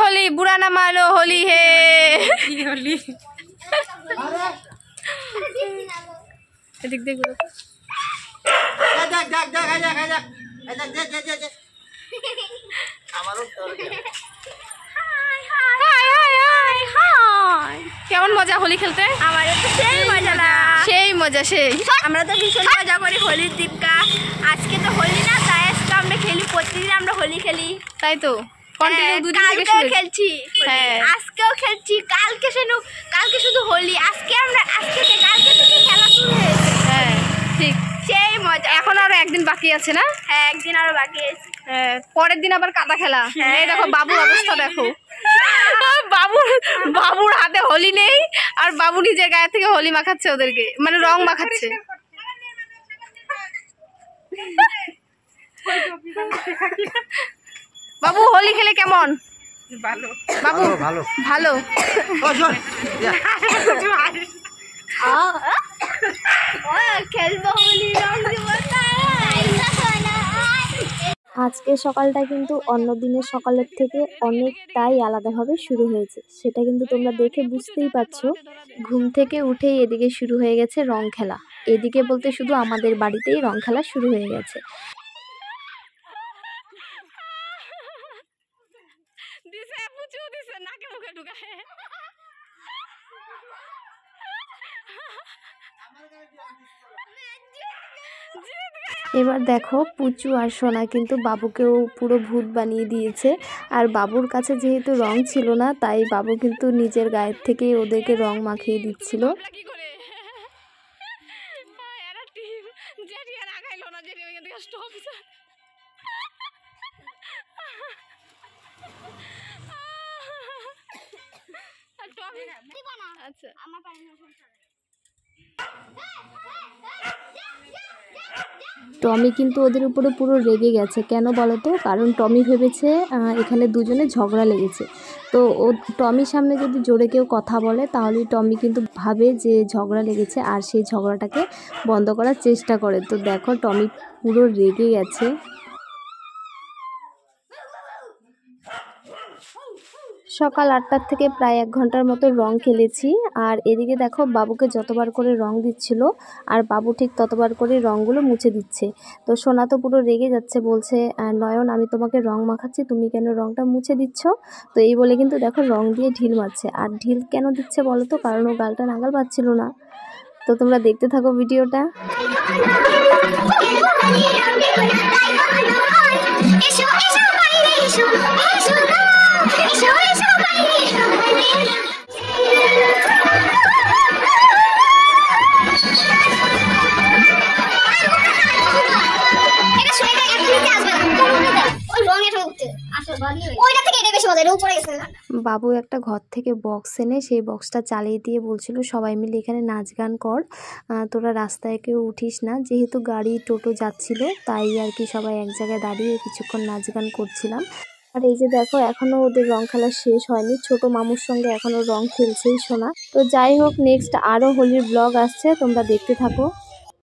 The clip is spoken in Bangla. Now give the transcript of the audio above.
होली बुरा ना मानो होली है होली देख देख কেমন মজা হোলি খেলতে আমাদের তো সেই মজা না সেই মজা সেই আমরা তো ভীষণ মজা করি হোলির দিনটা আজকে তো হোলি না তাই আজকে আমরা খেলি প্রতিদিন আমরা হোলি খেলি তাই তো কন্টিনিউ দুই দিন থেকে কালকেও খেলছি হ্যাঁ আজকেও খেলছি কালকে শুধু হোলি আজকে কালকে থেকে খেলা শুরু হয়েছে হ্যাঁ ঠিক সেই মজা এখন আরো একদিন বাকি আছে না হ্যাঁ একদিন আরো বাকি আছে পরের দিন আবার কাদা খেলা এই দেখো বাবুর অবস্থা দেখো বাবুর হাতে হোলি নেই আর বাবু নিজের গায়ে থেকে হোলি মাখাচ্ছে ওদেরকে মানে রং মাখাচ্ছে বাবু হোলি খেলে কেমন ভালো বাবু ভালো ভালো খেলবো হোলি রং দিব আজকে সকালটা কিন্তু অন্য দিনের সকালের থেকে অনেকটাই আলাদাভাবে শুরু হয়েছে, সেটা কিন্তু তোমরা দেখে বুঝতেই পারছো। ঘুম থেকে উঠেই এদিকে শুরু হয়ে গেছে রং খেলা। এদিকে বলতে শুধু আমাদের বাড়িতেই রং খেলা শুরু হয়ে গেছে। এবার দেখো পুচু আর সোনা কিন্তু বাবুকেও পুরো ভূত বানিয়ে দিয়েছে। আর বাবুর কাছে যেহেতু রং ছিল না তাই বাবু কিন্তু নিজের গায়ের থেকেই ওদেরকে রং মাখিয়ে দিচ্ছিল। টমি কিন্তু ওদের উপরে পুরো রেগে গেছে। কেন বলো তো? কারণ টমি ভেবেছে এখানে দুজনে ঝগড়া লেগেছে। তো ও টমির সামনে যদি জোরে কেউ কথা বলে তাহলে টমি কিন্তু ভাবে যে ঝগড়া লেগেছে আর সেই ঝগড়াটাকে বন্ধ করার চেষ্টা করে। তো দেখো টমি পুরো রেগে গেছে। সকাল 8টার থেকে প্রায় 1 ঘন্টার মতো রং খেলেছি। আর এদিকে দেখো বাবুকে যতবার করে রং দিচ্ছিল আর বাবু ঠিক ততবার করে রঙগুলো মুছে দিচ্ছে। তো সোনা তো পুরো রেগে যাচ্ছে, বলছে নয়ন আমি তোমাকে রং মাখাচ্ছি, তুমি কেন রংটা মুছে দিচ্ছ? তো এই বলে কিন্তু দেখো রং দিয়ে ঢিল মারছে। আর ঢিল কেন দিচ্ছে বলো তো? কারণ ও গালটা নাগাল পাচ্ছিল না। তো তোমরা দেখতে থাকো ভিডিওটা। বাবু একটা ঘর থেকে বক্স এনে সেই বক্সটা চালিয়ে দিয়ে বলছিল সবাই মিলে এখানে নাচ গান কর, তোরা রাস্তায় কেউ উঠিস না। যেহেতু গাড়ি টোটো যাচ্ছিল তাই আর কি সবাই এক জায়গায় দাঁড়িয়ে কিছুক্ষণ নাচ গান করছিলাম। আর এই যে দেখো এখনো ওদের রং খেলা শেষ হয়নি, ছোট মামুর সঙ্গে এখনো রং খেলছেই সোনা। তো যাই হোক নেক্সট আরো হোলির ব্লগ আসছে, তোমরা দেখতে থাকো।